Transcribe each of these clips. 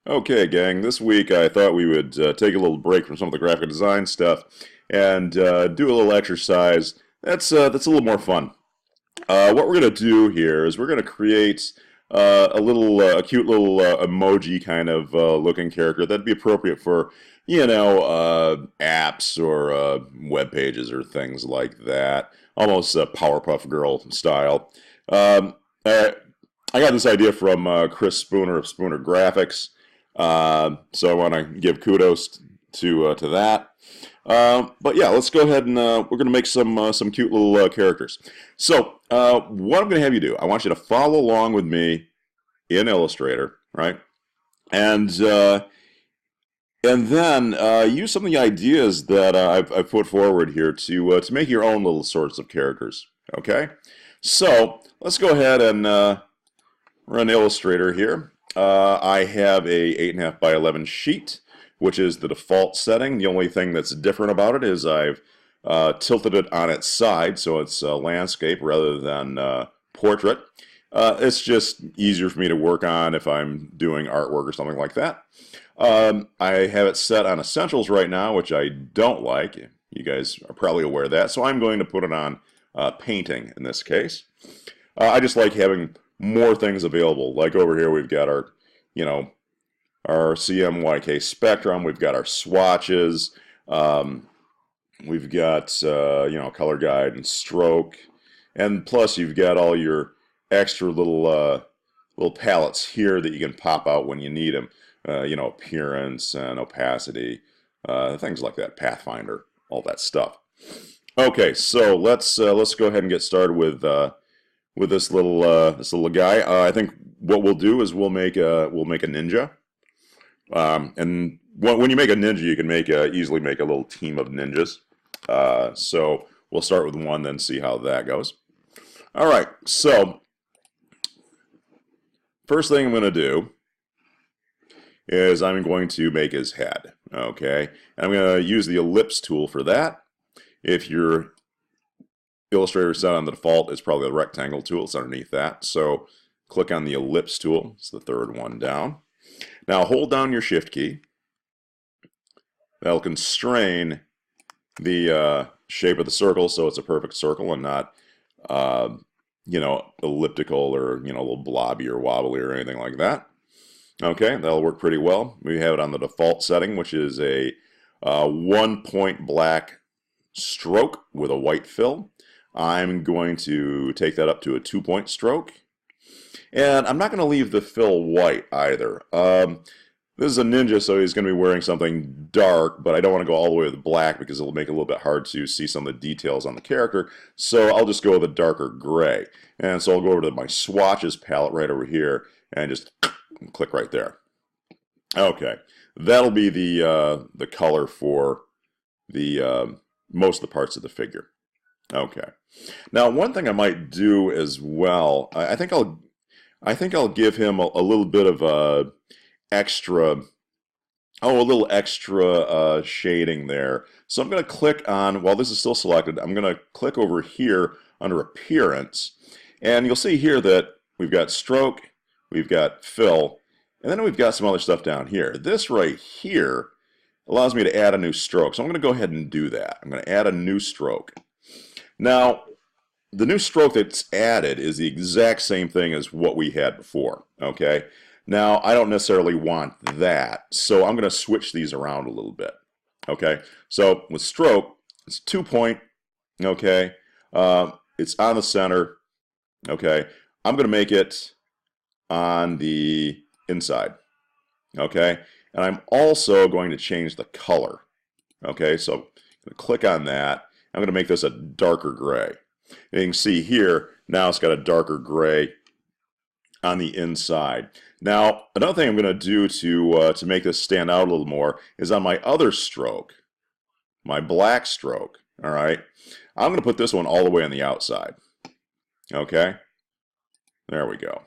Okay, gang, this week I thought we would take a little break from some of the graphic design stuff and do a little exercise that's a little more fun. What we're going to do here is we're going to create a cute little emoji kind of looking character that'd be appropriate for, apps or web pages or things like that. Almost Powerpuff Girl style. I got this idea from Chris Spooner of Spooner Graphics. So I want to give kudos to that. But yeah, let's go ahead and we're going to make some cute little characters. So what I'm going to have you do, I want you to follow along with me in Illustrator, right? And uh, and then use some of the ideas that I've put forward here to make your own little sorts of characters. Okay, so let's go ahead and run Illustrator here. I have a 8.5 by 11 sheet, which is the default setting. The only thing that's different about it is I've tilted it on its side, so it's landscape rather than portrait. It's just easier for me to work on if I'm doing artwork or something like that. I have it set on Essentials right now, which I don't like. You guys are probably aware of that, so I'm going to put it on Painting in this case. I just like having more things available. Like over here, we've got our, our CMYK spectrum. We've got our swatches. We've got, color guide and stroke. And plus, you've got all your extra little palettes here that you can pop out when you need them. Appearance and opacity, things like that. Pathfinder, all that stuff. Okay, so let's go ahead and get started with this little guy. I think what we'll do is we'll make a ninja. And when you make a ninja, you can easily make a little team of ninjas. So we'll start with one, then see how that goes. All right. So first thing I'm going to do is I'm going to make his head. Okay, and I'm going to use the ellipse tool for that. If your Illustrator set on the default, it's probably the rectangle tool. It's underneath that. So click on the ellipse tool. It's the third one down. Now hold down your shift key. That'll constrain the shape of the circle so it's a perfect circle and not, elliptical or, a little blobby or wobbly or anything like that. Okay, that'll work pretty well. We have it on the default setting, which is a 1-point black stroke with a white fill. I'm going to take that up to a 2-point stroke. And I'm not going to leave the fill white either. This is a ninja, so he's going to be wearing something dark, but I don't want to go all the way with black because it'll make it a little bit hard to see some of the details on the character. So I'll just go with a darker gray. And so I'll go over to my swatches palette right over here and just click right there. Okay, that'll be the color for the most of the parts of the figure. Okay. Now, one thing I might do as well, I think I'll give him a little bit of a little extra shading there. So I'm going to click on, while this is still selected, I'm going to click over here under Appearance, and you'll see here that we've got stroke, we've got fill, and then we've got some other stuff down here. This right here allows me to add a new stroke. So I'm going to go ahead and do that. I'm going to add a new stroke. Now, the new stroke that's added is the exact same thing as what we had before, okay? Now, I don't necessarily want that, so I'm going to switch these around a little bit, okay? So with stroke, it's 2-point, okay? It's on the center, okay? I'm going to make it on the inside, okay? And I'm also going to change the color, okay? So I'm going to click on that. I'm going to make this a darker gray. And you can see here, now it's got a darker gray on the inside. Now, another thing I'm going to do to make this stand out a little more is on my other stroke, my black stroke, all right? I'm going to put this one all the way on the outside, okay? There we go.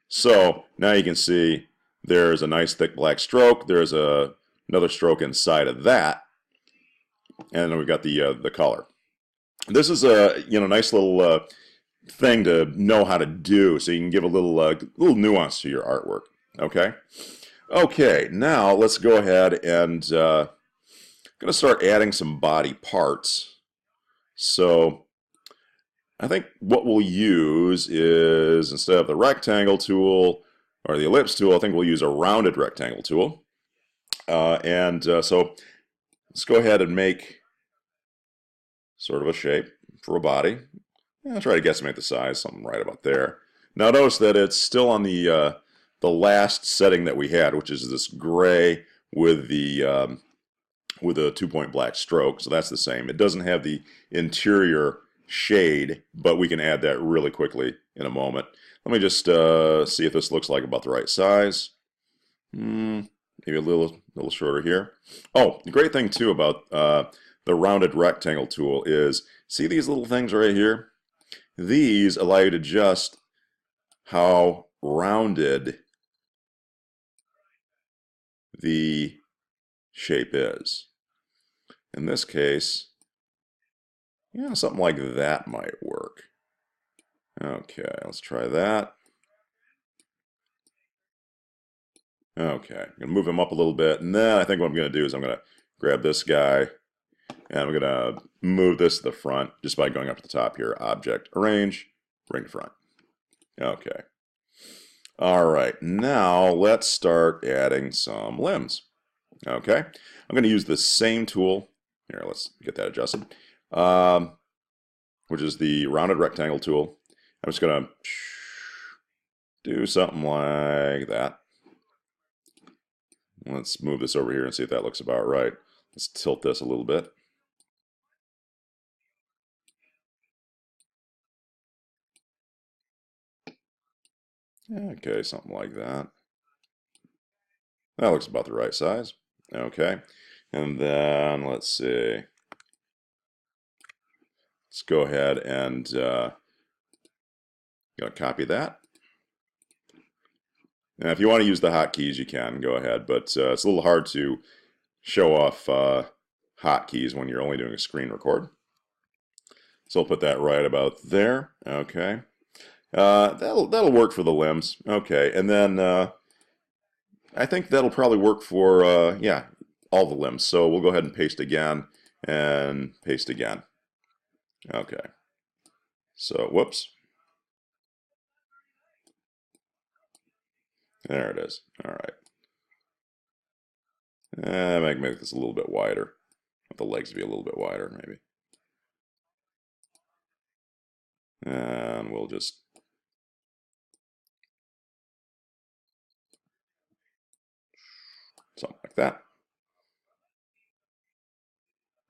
So now you can see there's a nice thick black stroke. There's another stroke inside of that. And then we've got the color. This is a nice little thing to know how to do, so you can give a little nuance to your artwork. Okay. Okay, now let's go ahead and I'm going to start adding some body parts. So I think what we'll use is, instead of the rectangle tool or the ellipse tool, I think we'll use a rounded rectangle tool. So let's go ahead and make sort of a shape for a body. I'll try to guesstimate the size, something right about there. Now notice that it's still on the last setting that we had, which is this gray with a 2-point black stroke. So that's the same. It doesn't have the interior shade, but we can add that really quickly in a moment. Let me just see if this looks like about the right size. Maybe a little shorter here. Oh, the great thing too about the rounded rectangle tool is, see these little things right here? These allow you to adjust how rounded the shape is. In this case, yeah, something like that might work. Okay, let's try that. Okay, I'm going to move him up a little bit, and then I think what I'm going to do is I'm going to grab this guy, and I'm going to move this to the front just by going up to the top here. Object, Arrange, Bring to Front. Okay. All right, now let's start adding some limbs. Okay, I'm going to use the same tool. Here, let's get that adjusted, which is the rounded rectangle tool. I'm just going to do something like that. Let's move this over here and see if that looks about right. Let's tilt this a little bit. Okay, something like that. That looks about the right size. Okay, and then let's see. Let's go ahead and copy that. Now, if you want to use the hotkeys, you can go ahead, but it's a little hard to show off hotkeys when you're only doing a screen record. So I'll put that right about there. Okay, that'll work for the limbs. Okay, and then I think that'll probably work for yeah, all the limbs. So we'll go ahead and paste again and paste again. Okay. So whoops. There it is. All right. I might make this a little bit wider. Want the legs to be a little bit wider, maybe. And we'll just something like that.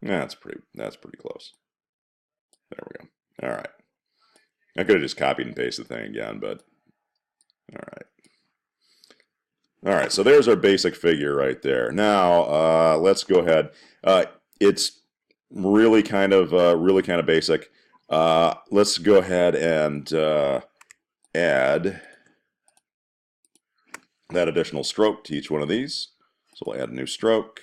That's pretty close. There we go. All right. I could have just copied and pasted the thing again, but all right. All right, so there's our basic figure right there. Now let's go ahead. It's really kind of basic. Let's go ahead and add that additional stroke to each one of these. So we'll add a new stroke,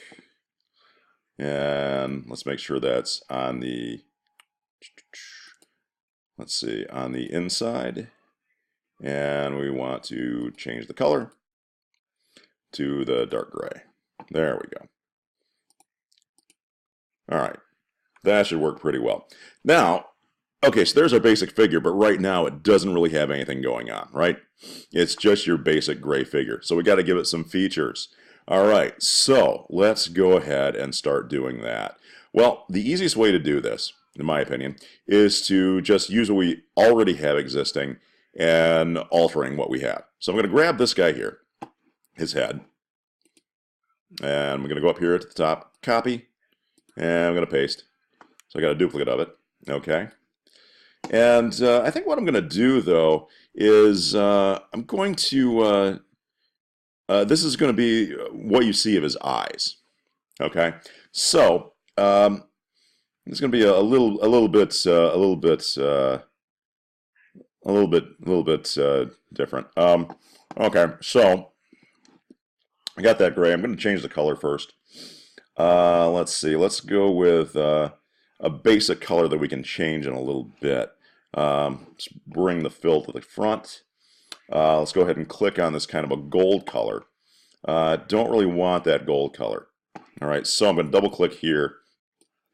and let's make sure that's on the, let's see, on the inside, and we want to change the color to the dark gray. There we go. All right, that should work pretty well. Now, okay, so there's our basic figure, but right now it doesn't really have anything going on, right? It's just your basic gray figure. So we got to give it some features. All right, so let's go ahead and start doing that. Well, the easiest way to do this, in my opinion, is to just use what we already have existing and altering what we have. So I'm going to grab this guy here, his head, and I'm going to go up here at the top, copy, and I'm going to paste. So I got a duplicate of it. Okay. And I think what I'm going to do, though, is I'm going to, this is going to be what you see of his eyes. Okay. So it's going to be a little bit different. Okay. So I got that gray. I'm going to change the color first. Let's see. Let's go with a basic color that we can change in a little bit. Let's bring the fill to the front. Let's go ahead and click on this kind of a gold color. Don't really want that gold color. All right, so I'm going to double click here,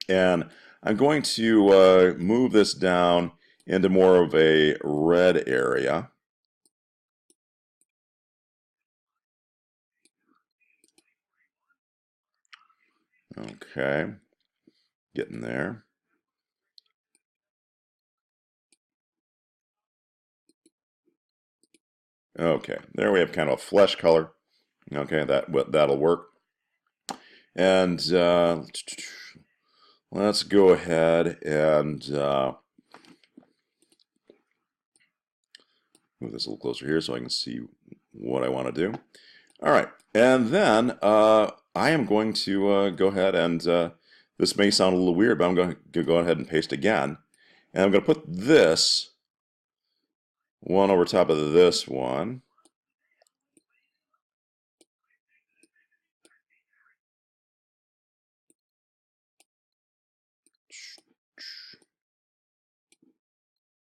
and I'm going to move this down into more of a red area. Okay, getting there. Okay, there we have kind of a flesh color. Okay, that'll work. And let's go ahead and move this a little closer here so I can see what I want to do. All right, and then I am going to go ahead and this may sound a little weird, but I'm going to go ahead and paste again. And I'm going to put this one over top of this one.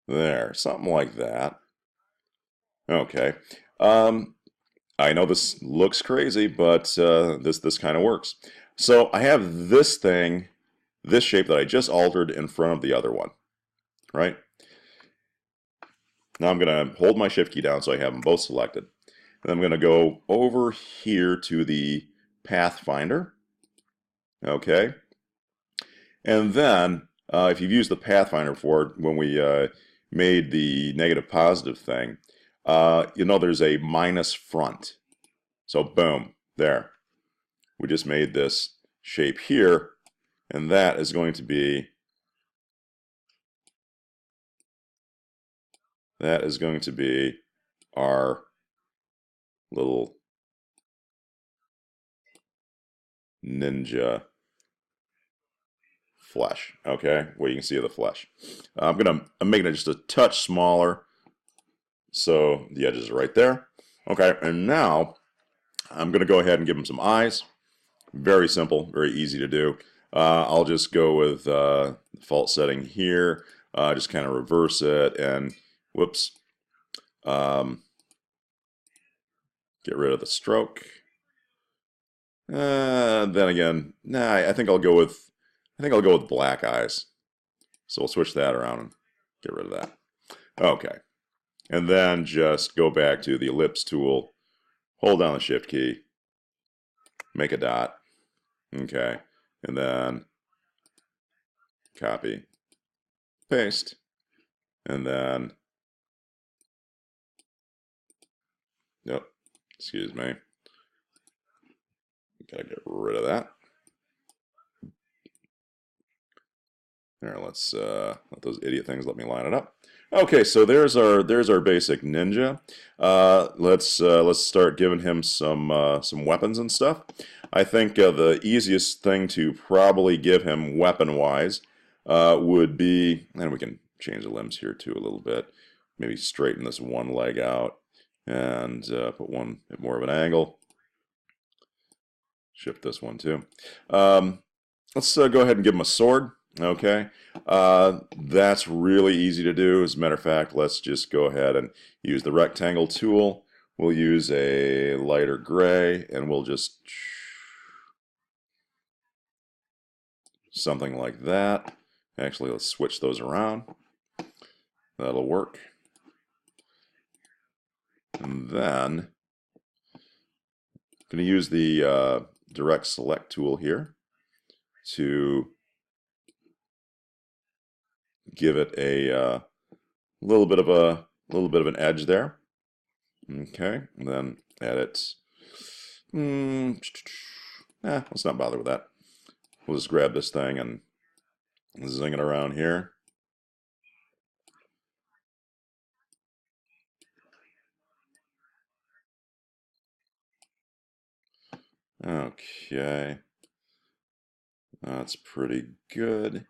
There, something like that. Okay. I know this looks crazy, but this kind of works. So I have this thing, this shape that I just altered in front of the other one, right? Now I'm going to hold my shift key down so I have them both selected. And I'm going to go over here to the Pathfinder. Okay. And then if you've used the Pathfinder before, when we made the negative positive thing, you know there's a minus front. So boom, there. We just made this shape here, and that is going to be our little ninja flesh. Okay, well you can see the flesh. I'm making it just a touch smaller, so the edges are right there. Okay, and now I'm gonna go ahead and give him some eyes. Very simple, very easy to do. I'll just go with default setting here. Just kind of reverse it and whoops. Get rid of the stroke. Then again, nah, I think I'll go with black eyes. So we'll switch that around and get rid of that. Okay. And then just go back to the ellipse tool, hold down the shift key, make a dot. Okay. And then copy, paste, and then yep, excuse me. Gotta get rid of that. There, let's let those idiot things let me line it up. Okay, so there's our basic ninja. Let's start giving him some weapons and stuff. I think the easiest thing to probably give him weapon-wise would be, and we can change the limbs here too a little bit. Maybe straighten this one leg out and put one at more of an angle. Shift this one too. Let's go ahead and give him a sword. Okay, that's really easy to do. As a matter of fact, let's just go ahead and use the rectangle tool. We'll use a lighter gray, and we'll just something like that. Actually, let's switch those around. That'll work. And then I'm going to use the direct select tool here to give it a little bit of an edge there. Okay, and then edit. Let's not bother with that. We'll just grab this thing and zing it around here. Okay, that's pretty good.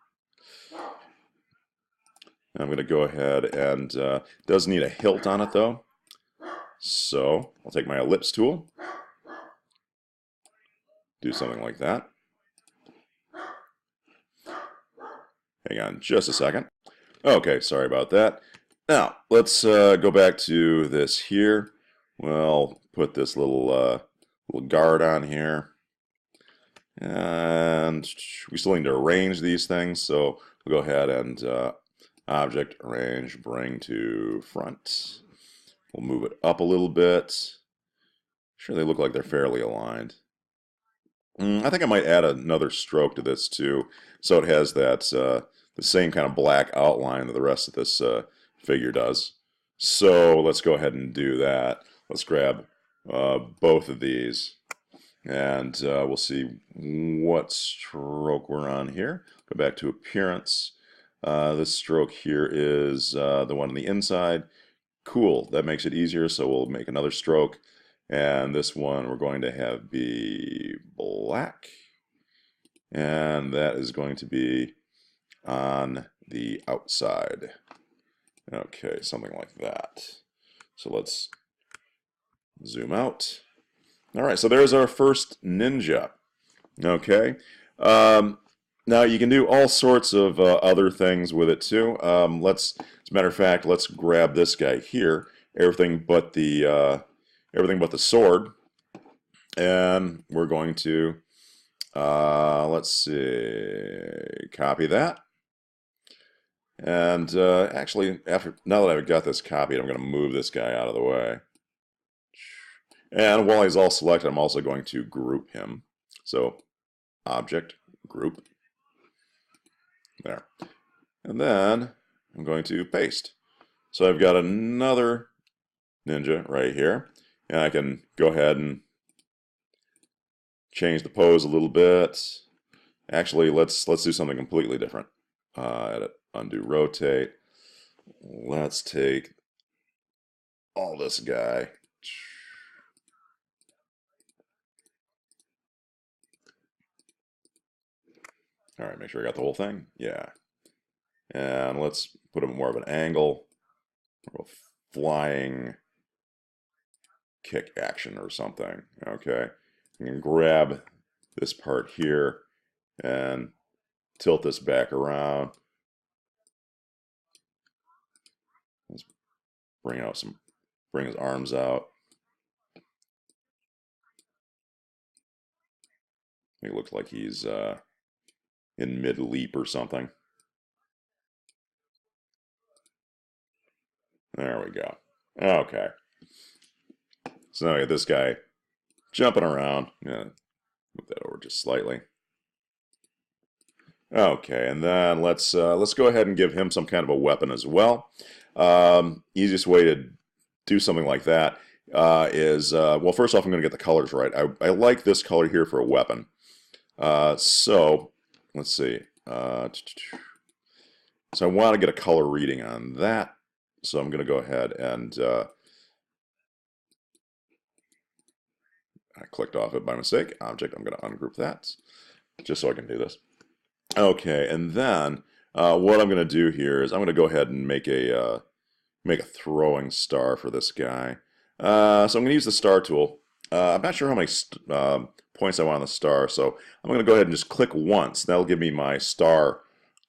I'm going to go ahead and does need a hilt on it though. So I'll take my ellipse tool, do something like that. Hang on just a second. Okay, sorry about that. Now let's go back to this here. Well, put this little little guard on here. And we still need to arrange these things, so we'll go ahead and object, arrange, bring to front. We'll move it up a little bit. Sure, they look like they're fairly aligned. I think I might add another stroke to this too, so it has that the same kind of black outline that the rest of this figure does. So let's go ahead and do that. Let's grab both of these, and we'll see what stroke we're on here. Go back to appearance. This stroke here is the one on the inside. Cool, that makes it easier, so we'll make another stroke. And this one we're going to have be black. And that is going to be on the outside. Okay, something like that. So let's zoom out. All right, so there's our first ninja. Okay. Now you can do all sorts of other things with it too. As a matter of fact, let's grab this guy here. Everything but the sword, and we're going to let's see, copy that. And actually, now that I've got this copied, I'm going to move this guy out of the way. And while he's all selected, I'm also going to group him. So, object, group. There. And then I'm going to paste. So I've got another ninja right here. And I can go ahead and change the pose a little bit. Actually, let's do something completely different. Edit, undo, rotate. Let's take all this guy. All right, make sure I got the whole thing. Yeah. And let's put it more of an angle. Or a flying kick action or something. Okay. You can grab this part here and tilt this back around. Let's bring his arms out. He looks like he's in mid-leap or something. There we go. Okay. So now we got this guy jumping around. Yeah, move that over just slightly. Okay, and then let's go ahead and give him some kind of a weapon as well. Easiest way to do something like that is, well, first off, I'm going to get the colors right. I like this color here for a weapon. So, let's see. So I want to get a color reading on that. So I'm going to go ahead and I clicked off it by mistake. Object, I'm going to ungroup that just so I can do this. Okay, and then what I'm going to do here is I'm going to go ahead and make a throwing star for this guy. So I'm going to use the star tool. I'm not sure how many points I want on the star, so I'm going to go ahead and just click once. That'll give me my star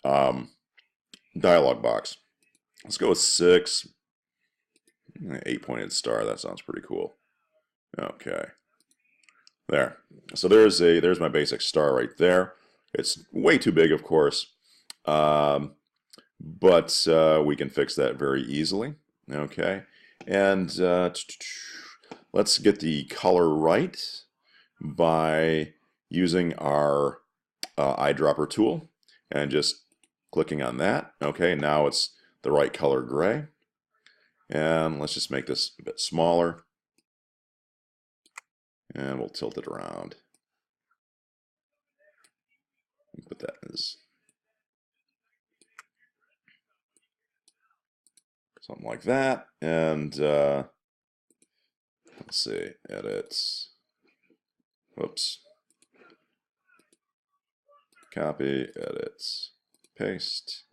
dialog box. Let's go with 6. 8-pointed star. That sounds pretty cool. Okay. There. So there's my basic star right there. It's way too big, of course, but we can fix that very easily. Okay. And let's get the color right by using our eyedropper tool and just clicking on that. Okay, now it's the right color gray. And let's just make this a bit smaller. And we'll tilt it around. Put that as something like that. And let's see, edit. Whoops. Copy, edit, paste.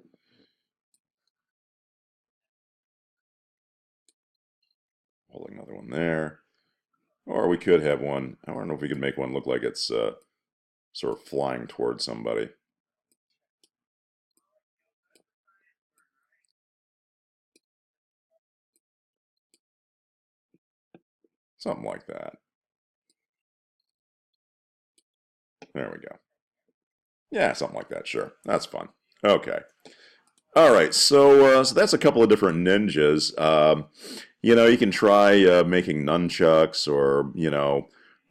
Hold another one there. Or we could have one, I don't know if we could make one look like it's sort of flying towards somebody. Something like that. There we go. Yeah, something like that. Sure, that's fun. Okay. All right. So that's a couple of different ninjas. You can try making nunchucks or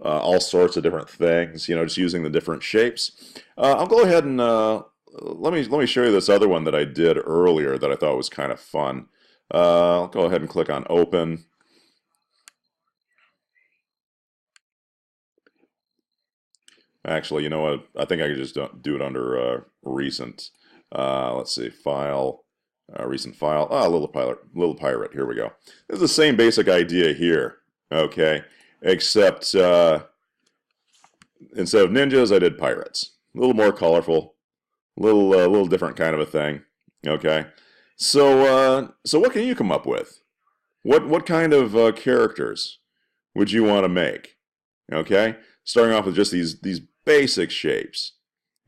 all sorts of different things. Just using the different shapes. I'll go ahead and let me show you this other one that I did earlier that I thought was kind of fun. I'll go ahead and click on Open. Actually, you know what? I think I could just do it under Recent. Let's see, File, Recent File. Ah, Little Pirate. Here we go. It's the same basic idea here. Okay, except instead of ninjas, I did pirates. A little more colorful, little different kind of a thing. Okay, so what can you come up with? What kind of characters would you want to make? Okay, starting off with just these basic shapes.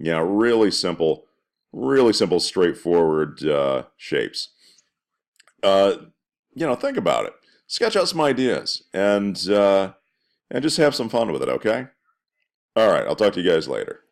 Really simple, straightforward shapes. Uh, think about it. Sketch out some ideas and just have some fun with it. Okay. All right. I'll talk to you guys later.